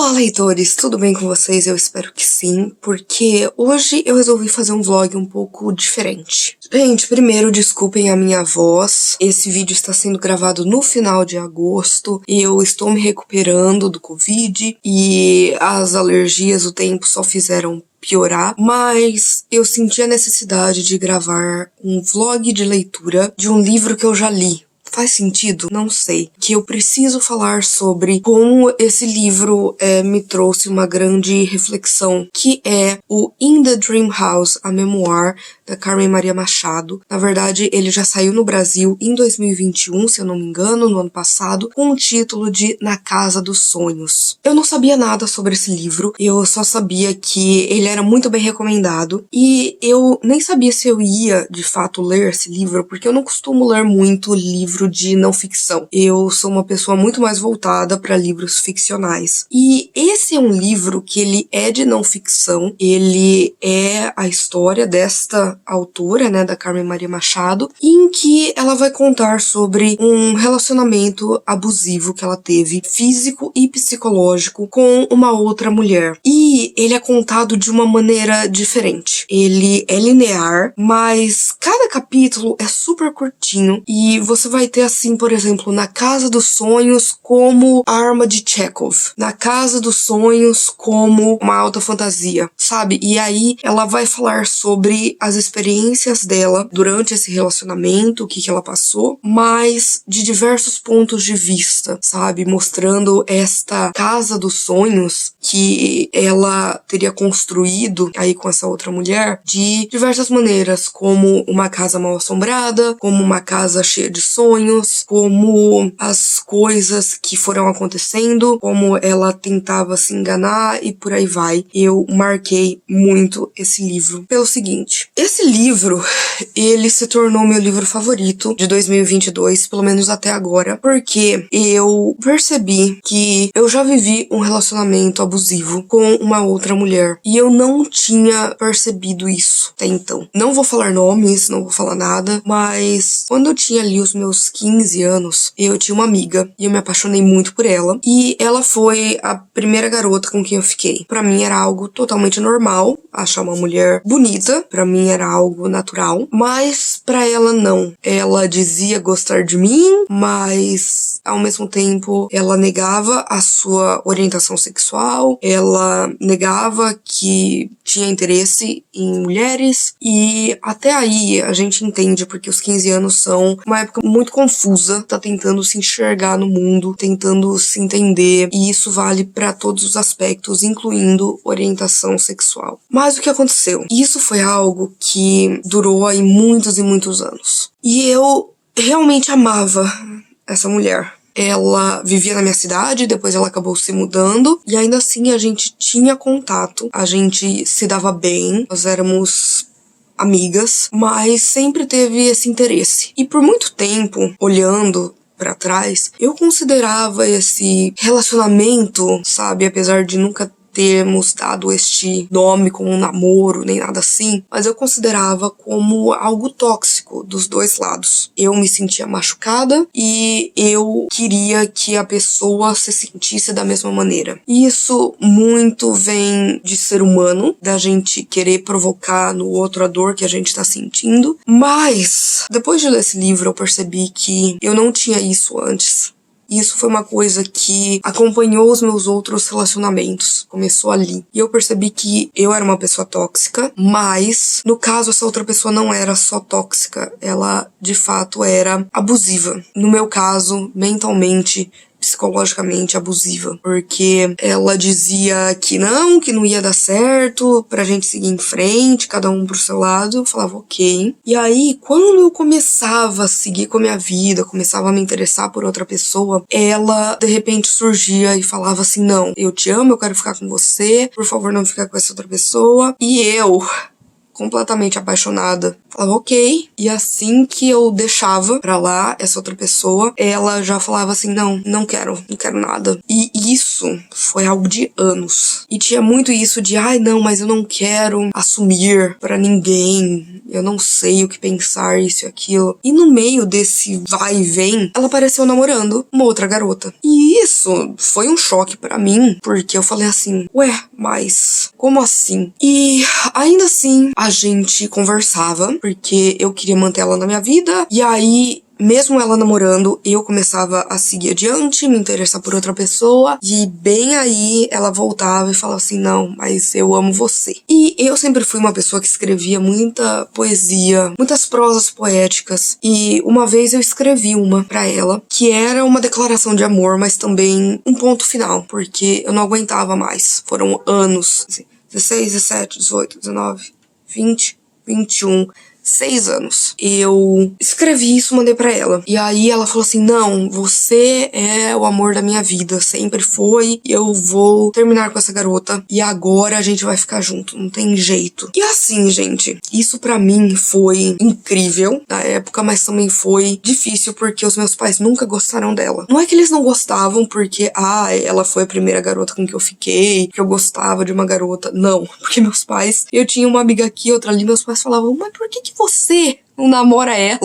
Olá, leitores! Tudo bem com vocês? Eu espero que sim, porque hoje eu resolvi fazer um vlog um pouco diferente. Gente, primeiro, desculpem a minha voz. Esse vídeo está sendo gravado no final de agosto e eu estou me recuperando do Covid e as alergias, o tempo só fizeram piorar, mas eu senti a necessidade de gravar um vlog de leitura de um livro que eu já li. Faz sentido? Não sei. Que eu preciso falar sobre como esse livro me trouxe uma grande reflexão, que é o In the Dream House, a memoir da Carmen Maria Machado. Na verdade, ele já saiu no Brasil em 2021, se eu não me engano, no ano passado, com o título de Na Casa dos Sonhos. Eu não sabia nada sobre esse livro, eu só sabia que ele era muito bem recomendado, e eu nem sabia se eu ia, de fato, ler esse livro, porque eu não costumo ler muito livro de não ficção. Eu sou uma pessoa muito mais voltada para livros ficcionais. E esse é um livro que ele é de não ficção, ele é a história desta autora, né, da Carmen Maria Machado, em que ela vai contar sobre um relacionamento abusivo que ela teve, físico e psicológico, com uma outra mulher. E ele é contado de uma maneira diferente. Ele é linear, mas cada capítulo é super curtinho e você vai ter, assim, por exemplo, Na Casa dos Sonhos como arma de Chekhov, Na Casa dos Sonhos como uma alta fantasia, sabe? E aí ela vai falar sobre as experiências dela durante esse relacionamento, o que ela passou, mas de diversos pontos de vista, sabe? Mostrando esta casa dos sonhos que ela teria construído aí com essa outra mulher de diversas maneiras, como uma casa mal assombrada, como uma casa cheia de sonhos, como as coisas que foram acontecendo, como ela tentava se enganar e por aí vai. Eu marquei muito esse livro pelo seguinte: esse livro, ele se tornou meu livro favorito de 2022, pelo menos até agora, porque eu percebi que eu já vivi um relacionamento abusivo com uma outra mulher e eu não tinha percebido isso até então. Não vou falar nomes, não vou falar nada, mas quando eu tinha ali os meus 15 anos, eu tinha uma amiga e eu me apaixonei muito por ela, e ela foi a primeira garota com quem eu fiquei. Pra mim era algo totalmente normal achar uma mulher bonita, pra mim era algo natural, mas pra ela não. Ela dizia gostar de mim, mas ao mesmo tempo ela negava a sua orientação sexual, ela negava que tinha interesse em mulheres, e até aí a gente entende porque os 15 anos são uma época muito confusa, tá tentando se enxergar no mundo, tentando se entender, e isso vale pra todos os aspectos, incluindo orientação sexual. Mas o que aconteceu? Isso foi algo que durou aí muitos e muitos anos. E eu realmente amava essa mulher. Ela vivia na minha cidade, depois ela acabou se mudando, e ainda assim a gente tinha contato, a gente se dava bem, nós éramos amigas, mas sempre teve esse interesse. E por muito tempo, olhando pra trás, eu considerava esse relacionamento, sabe, apesar de nunca termos dado este nome como um namoro, nem nada assim, mas eu considerava como algo tóxico dos dois lados. Eu me sentia machucada e eu queria que a pessoa se sentisse da mesma maneira. E isso muito vem de ser humano, da gente querer provocar no outro a dor que a gente tá sentindo, mas depois de ler esse livro eu percebi que eu não tinha isso antes. Isso foi uma coisa que acompanhou os meus outros relacionamentos. Começou ali. E eu percebi que eu era uma pessoa tóxica, mas, no caso, essa outra pessoa não era só tóxica. Ela, de fato, era abusiva. No meu caso, mentalmente, psicologicamente abusiva, porque ela dizia que não ia dar certo, pra gente seguir em frente, cada um pro seu lado. Eu falava ok. E aí, quando eu começava a seguir com a minha vida, começava a me interessar por outra pessoa, ela de repente surgia e falava assim: não, eu te amo, eu quero ficar com você, por favor não fica com essa outra pessoa. E eu, completamente apaixonada. Falava, ok. E assim que eu deixava pra lá essa outra pessoa, ela já falava assim, não quero nada. E isso foi algo de anos. E tinha muito isso de, ai não, mas eu não quero assumir pra ninguém, eu não sei o que pensar, isso e aquilo. E no meio desse vai e vem, ela apareceu namorando uma outra garota. E isso foi um choque pra mim, porque eu falei assim, ué, mas como assim? E ainda assim, a gente conversava, porque eu queria manter ela na minha vida, e aí mesmo ela namorando, eu começava a seguir adiante, me interessar por outra pessoa, e bem aí ela voltava e falava assim, não, mas eu amo você. E eu sempre fui uma pessoa que escrevia muita poesia, muitas prosas poéticas, e uma vez eu escrevi uma pra ela, que era uma declaração de amor, mas também um ponto final, porque eu não aguentava mais. Foram anos, assim, 16, 17, 18, 19, 20, 21... 6 anos. Eu escrevi isso, mandei pra ela. E aí ela falou assim, não, você é o amor da minha vida, sempre foi, eu vou terminar com essa garota e agora a gente vai ficar junto, não tem jeito. E assim, gente, isso pra mim foi incrível na época, mas também foi difícil porque os meus pais nunca gostaram dela. Não é que eles não gostavam porque, ela foi a primeira garota com que eu fiquei, que eu gostava de uma garota. Não, porque meus pais, eu tinha uma amiga aqui, outra ali, meus pais falavam, mas por que você não namora ela?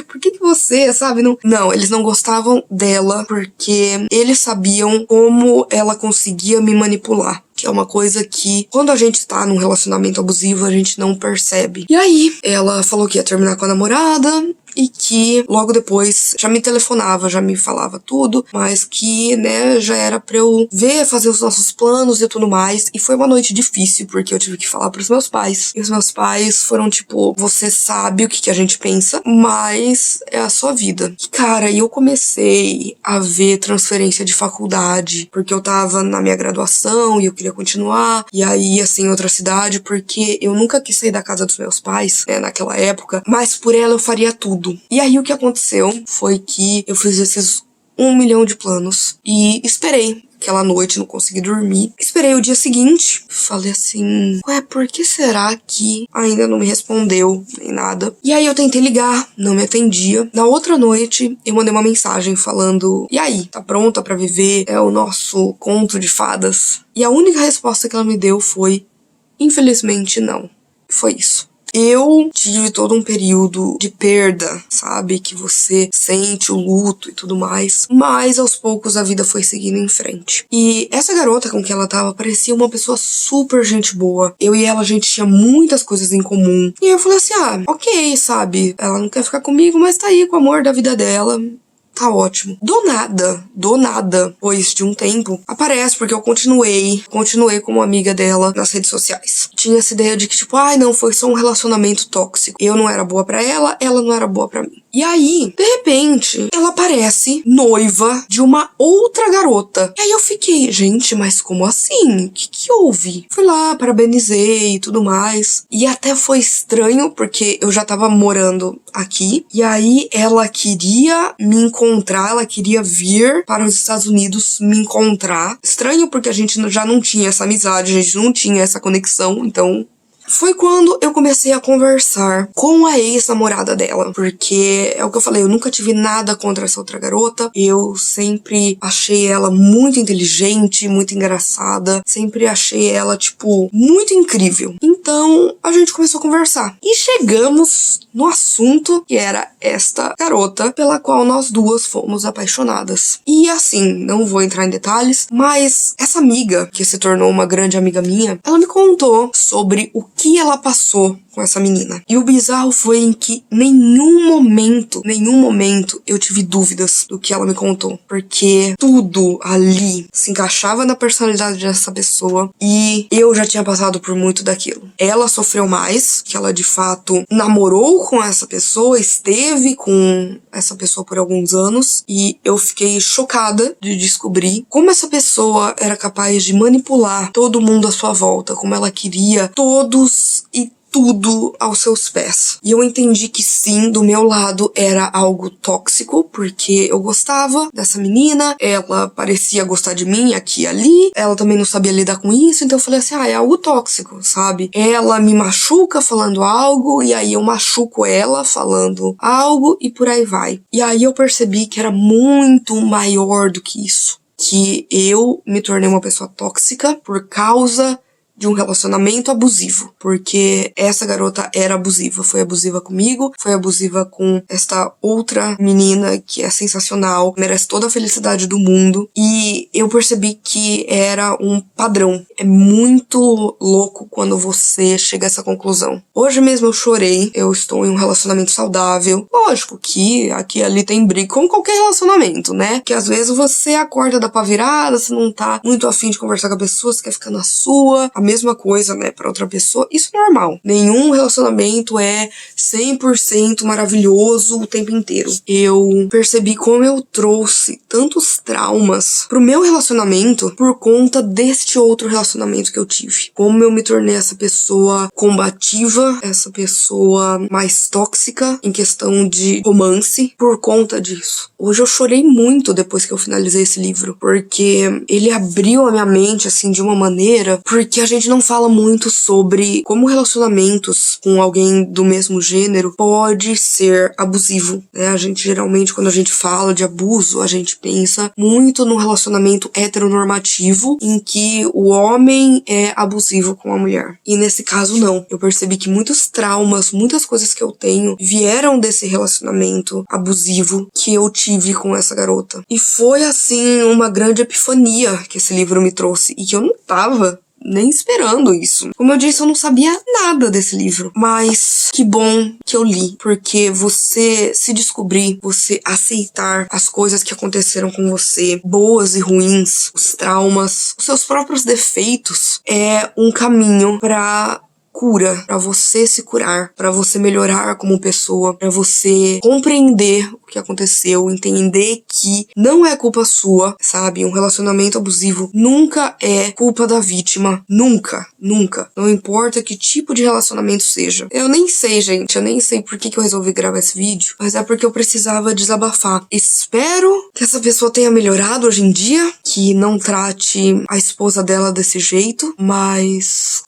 Por que você, sabe? Não, eles não gostavam dela porque eles sabiam como ela conseguia me manipular. Que é uma coisa que, quando a gente tá num relacionamento abusivo, a gente não percebe. E aí, ela falou que ia terminar com a namorada e que logo depois já me telefonava, já me falava tudo, mas que, né, já era pra eu ver, fazer os nossos planos e tudo mais. E foi uma noite difícil, porque eu tive que falar pros meus pais. E os meus pais foram tipo, você sabe o que a gente pensa, mas é a sua vida. E, cara, eu comecei a ver transferência de faculdade, porque eu tava na minha graduação e eu queria continuar, e aí ia ser em outra cidade, porque eu nunca quis sair da casa dos meus pais, né, naquela época, mas por ela eu faria tudo. E aí o que aconteceu foi que eu fiz esses 1 milhão de planos e esperei. Aquela noite, não consegui dormir. Esperei o dia seguinte, falei assim, ué, por que será que ainda não me respondeu, nem nada? E aí eu tentei ligar, não me atendia. Na outra noite, eu mandei uma mensagem falando, e aí, tá pronta pra viver o nosso conto de fadas? E a única resposta que ela me deu foi, infelizmente não. Foi isso. Eu tive todo um período de perda, sabe? Que você sente o luto e tudo mais. Mas aos poucos a vida foi seguindo em frente. E essa garota com que ela tava parecia uma pessoa super gente boa. Eu e ela, a gente tinha muitas coisas em comum. E aí eu falei assim, ok, sabe? Ela não quer ficar comigo, mas tá aí com o amor da vida dela. Tá ótimo. Do nada, depois de um tempo, aparece, porque eu continuei como amiga dela nas redes sociais. Tinha essa ideia de que, tipo, não, foi só um relacionamento tóxico. Eu não era boa pra ela não era boa pra mim. E aí, de repente, ela aparece noiva de uma outra garota. E aí eu fiquei, gente, mas como assim? O que houve? Fui lá, parabenizei e tudo mais. E até foi estranho, porque eu já tava morando aqui. E aí ela queria me encontrar, ela queria vir para os Estados Unidos me encontrar. Estranho porque a gente já não tinha essa amizade, a gente não tinha essa conexão, então... Foi quando eu comecei a conversar com a ex-namorada dela, porque é o que eu falei, eu nunca tive nada contra essa outra garota, eu sempre achei ela muito inteligente, muito engraçada, sempre achei ela, tipo, muito incrível. Então, a gente começou a conversar. E chegamos no assunto que era esta garota pela qual nós duas fomos apaixonadas. E assim, não vou entrar em detalhes, mas essa amiga, que se tornou uma grande amiga minha, ela me contou sobre o que ela passou com essa menina. E o bizarro foi em que nenhum momento eu tive dúvidas do que ela me contou. Porque tudo ali se encaixava na personalidade dessa pessoa e eu já tinha passado por muito daquilo. Ela sofreu mais, que ela de fato namorou com essa pessoa, esteve com essa pessoa por alguns anos e eu fiquei chocada de descobrir como essa pessoa era capaz de manipular todo mundo à sua volta, como ela queria todos e tudo aos seus pés. E eu entendi que sim, do meu lado era algo tóxico, porque eu gostava dessa menina, ela parecia gostar de mim aqui e ali, ela também não sabia lidar com isso, então eu falei assim, é algo tóxico, sabe? Ela me machuca falando algo, e aí eu machuco ela falando algo, e por aí vai. E aí eu percebi que era muito maior do que isso. Que eu me tornei uma pessoa tóxica por causa de um relacionamento abusivo, porque essa garota era abusiva, foi abusiva comigo, foi abusiva com esta outra menina que é sensacional, merece toda a felicidade do mundo, e eu percebi que era um padrão. É muito louco quando você chega a essa conclusão. Hoje mesmo eu chorei, eu estou em um relacionamento saudável, lógico que aqui e ali tem briga, como qualquer relacionamento, né, que às vezes você acorda da pá virada, você não tá muito afim de conversar com a pessoa, você quer ficar na sua, mesma coisa, né, pra outra pessoa, isso é normal. Nenhum relacionamento é 100% maravilhoso o tempo inteiro. Eu percebi como eu trouxe tantos traumas pro meu relacionamento por conta deste outro relacionamento que eu tive. Como eu me tornei essa pessoa combativa, essa pessoa mais tóxica em questão de romance por conta disso. Hoje eu chorei muito depois que eu finalizei esse livro, porque ele abriu a minha mente, assim, de uma maneira, porque a gente não fala muito sobre como relacionamentos com alguém do mesmo gênero pode ser abusivo, né? A gente geralmente, quando a gente fala de abuso, a gente pensa muito no relacionamento heteronormativo em que o homem é abusivo com a mulher. E nesse caso, não. Eu percebi que muitos traumas, muitas coisas que eu tenho vieram desse relacionamento abusivo que eu tive com essa garota. E foi, assim, uma grande epifania que esse livro me trouxe e que eu não tava nem esperando isso. Como eu disse, eu não sabia nada desse livro, mas que bom que eu li, porque você se descobrir, você aceitar as coisas que aconteceram com você, boas e ruins, os traumas, os seus próprios defeitos, é um caminho pra cura, pra você se curar, pra você melhorar como pessoa, pra você compreender o que aconteceu, entender que não é culpa sua, sabe? Um relacionamento abusivo nunca é culpa da vítima, nunca, nunca. Não importa que tipo de relacionamento seja. Eu nem sei, gente, eu nem sei por que eu resolvi gravar esse vídeo, mas é porque eu precisava desabafar. Espero que essa pessoa tenha melhorado hoje em dia, que não trate a esposa dela desse jeito, mas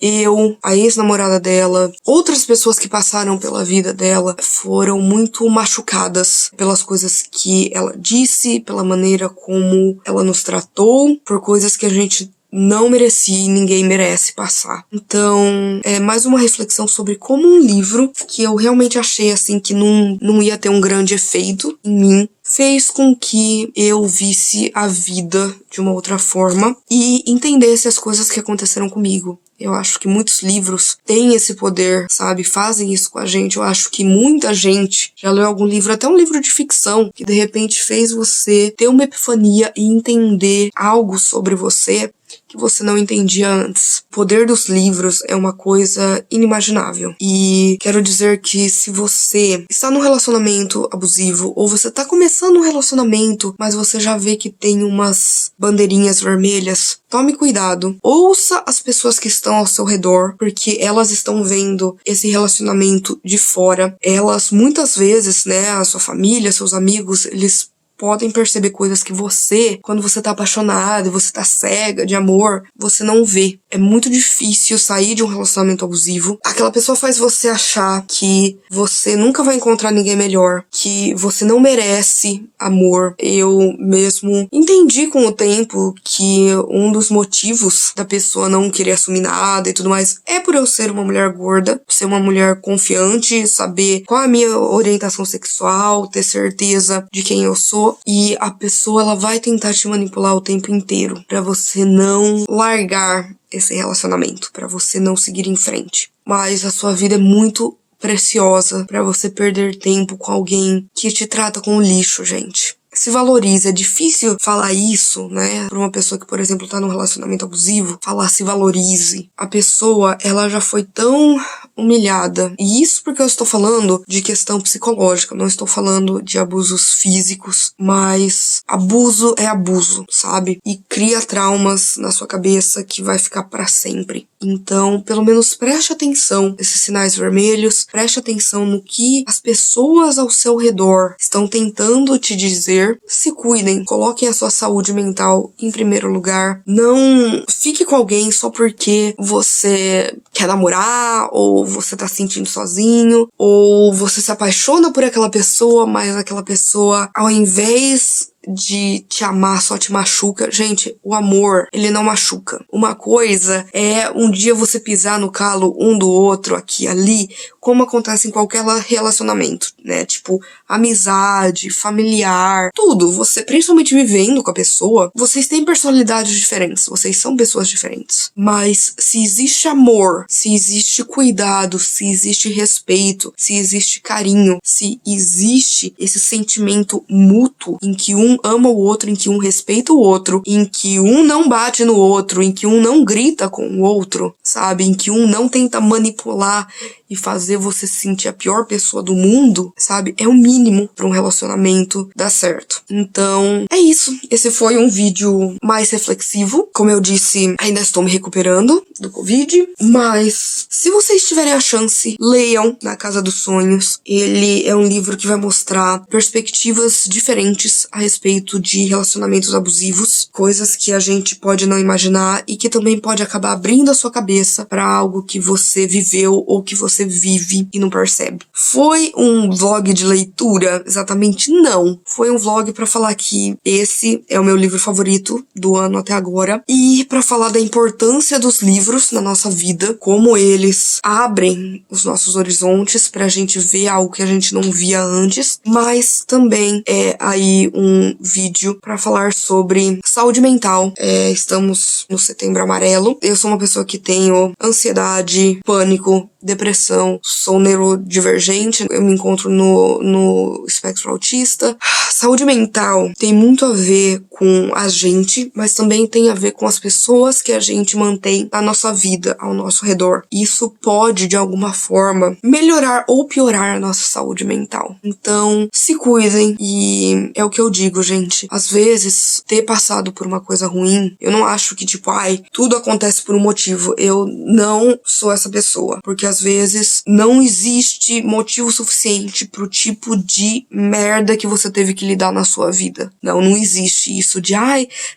a ex-namorada dela, outras pessoas que passaram pela vida dela foram muito machucadas pelas coisas que ela disse, pela maneira como ela nos tratou, por coisas que a gente não merecia e ninguém merece passar. Então, é mais uma reflexão sobre como um livro que eu realmente achei assim que não ia ter um grande efeito em mim, fez com que eu visse a vida de uma outra forma e entendesse as coisas que aconteceram comigo. Eu acho que muitos livros têm esse poder, sabe? Fazem isso com a gente. Eu acho que muita gente já leu algum livro, até um livro de ficção, que de repente fez você ter uma epifania e entender algo sobre você que você não entendia antes. O poder dos livros é uma coisa inimaginável. E quero dizer que se você está num relacionamento abusivo, ou você está começando um relacionamento, mas você já vê que tem umas bandeirinhas vermelhas, tome cuidado. Ouça as pessoas que estão ao seu redor, porque elas estão vendo esse relacionamento de fora. Elas, muitas vezes, né, a sua família, seus amigos, eles podem perceber coisas que você, quando você tá apaixonada e você tá cega de amor, você não vê. É muito difícil sair de um relacionamento abusivo. Aquela pessoa faz você achar que você nunca vai encontrar ninguém melhor, que você não merece amor. Eu mesmo entendi com o tempo que um dos motivos da pessoa não querer assumir nada e tudo mais é por eu ser uma mulher gorda, ser uma mulher confiante, saber qual é a minha orientação sexual, ter certeza de quem eu sou. E a pessoa, ela vai tentar te manipular o tempo inteiro pra você não largar esse relacionamento, pra você não seguir em frente. Mas a sua vida é muito preciosa pra você perder tempo com alguém que te trata como lixo, gente. Se valorize. É difícil falar isso, né? Pra uma pessoa que, por exemplo, tá num relacionamento abusivo, falar se valorize. A pessoa, ela já foi tão humilhada. E isso porque eu estou falando de questão psicológica, não estou falando de abusos físicos, mas abuso é abuso, sabe? E cria traumas na sua cabeça que vai ficar pra sempre. Então, pelo menos preste atenção nesses sinais vermelhos, preste atenção no que as pessoas ao seu redor estão tentando te dizer. Se cuidem, coloquem a sua saúde mental em primeiro lugar. Não fique com alguém só porque você quer namorar, ou você tá se sentindo sozinho, ou você se apaixona por aquela pessoa, mas aquela pessoa, ao invés de te amar, só te machuca. Gente, o amor, ele não machuca. Uma coisa é um dia você pisar no calo um do outro, aqui e ali, como acontece em qualquer relacionamento, né? Tipo, amizade, familiar, tudo. Você, principalmente vivendo com a pessoa, vocês têm personalidades diferentes, vocês são pessoas diferentes. Mas se existe amor, se existe cuidado, se existe respeito, se existe carinho, se existe esse sentimento mútuo em que um ama o outro, em que um respeita o outro, em que um não bate no outro, em que um não grita com o outro, sabe? Em que um não tenta manipular e fazer você se sentir a pior pessoa do mundo, sabe? É o mínimo para um relacionamento dar certo. Então, é isso. Esse foi um vídeo mais reflexivo. Como eu disse, ainda estou me recuperando do Covid, mas se vocês tiverem a chance, leiam Na Casa dos Sonhos. Ele é um livro que vai mostrar perspectivas diferentes a respeito de relacionamentos abusivos, coisas que a gente pode não imaginar e que também pode acabar abrindo a sua cabeça para algo que você viveu ou que você vive e não percebe. Foi um vlog de leitura? Exatamente não. Foi um vlog para falar que esse é o meu livro favorito do ano até agora e para falar da importância dos livros na nossa vida, como eles abrem os nossos horizontes pra gente ver algo que a gente não via antes, mas também é aí um vídeo para falar sobre saúde mental. Estamos no Setembro Amarelo. Eu sou uma pessoa que tenho ansiedade, pânico, depressão, sou neurodivergente, eu me encontro no espectro autista. Saúde mental tem muito a ver com a gente, mas também tem a ver com as pessoas que a gente mantém na nossa vida, ao nosso redor. Isso pode, de alguma forma, melhorar ou piorar a nossa saúde mental. Então, se cuidem e é o que eu digo, gente. Às vezes, ter passado por uma coisa ruim, eu não acho que, tipo, tudo acontece por um motivo. Eu não sou essa pessoa, porque às vezes não existe motivo suficiente pro tipo de merda que você teve que lidar na sua vida. Não existe isso de,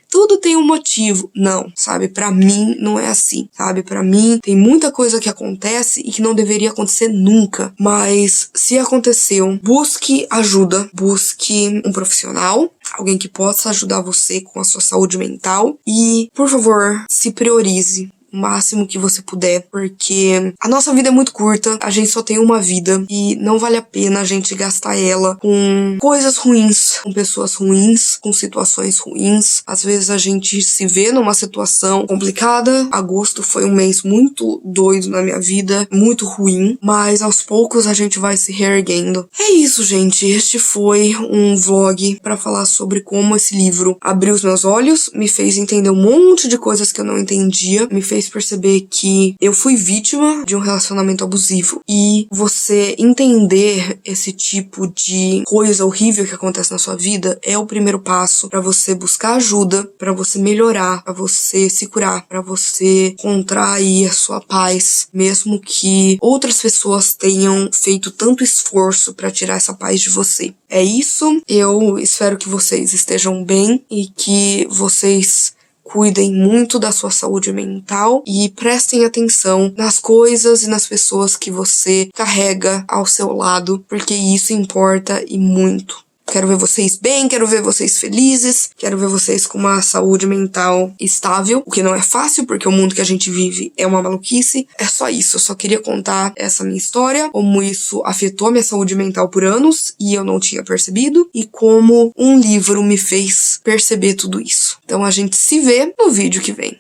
tudo tem um motivo. Não, sabe? Pra mim não é assim, sabe? Pra mim tem muita coisa que acontece e que não deveria acontecer nunca. Mas se aconteceu, busque ajuda, busque um profissional, alguém que possa ajudar você com a sua saúde mental e, por favor, se priorize o máximo que você puder, porque a nossa vida é muito curta, a gente só tem uma vida e não vale a pena a gente gastar ela com coisas ruins, com pessoas ruins, com situações ruins. Às vezes a gente se vê numa situação complicada. Agosto foi um mês muito doido na minha vida, muito ruim, mas aos poucos a gente vai se reerguendo. É isso, gente. Este foi um vlog pra falar sobre como esse livro abriu os meus olhos, me fez entender um monte de coisas que eu não entendia, me fez perceber que eu fui vítima de um relacionamento abusivo e você entender esse tipo de coisa horrível que acontece na sua vida é o primeiro passo pra você buscar ajuda, pra você melhorar, pra você se curar, pra você encontrar aí a sua paz, mesmo que outras pessoas tenham feito tanto esforço pra tirar essa paz de você. É isso, eu espero que vocês estejam bem e que vocês cuidem muito da sua saúde mental e prestem atenção nas coisas e nas pessoas que você carrega ao seu lado, porque isso importa e muito. Quero ver vocês bem, quero ver vocês felizes, quero ver vocês com uma saúde mental estável, o que não é fácil, porque o mundo que a gente vive é uma maluquice. É só isso, eu só queria contar essa minha história, como isso afetou a minha saúde mental por anos e eu não tinha percebido, e como um livro me fez perceber tudo isso. Então a gente se vê no vídeo que vem.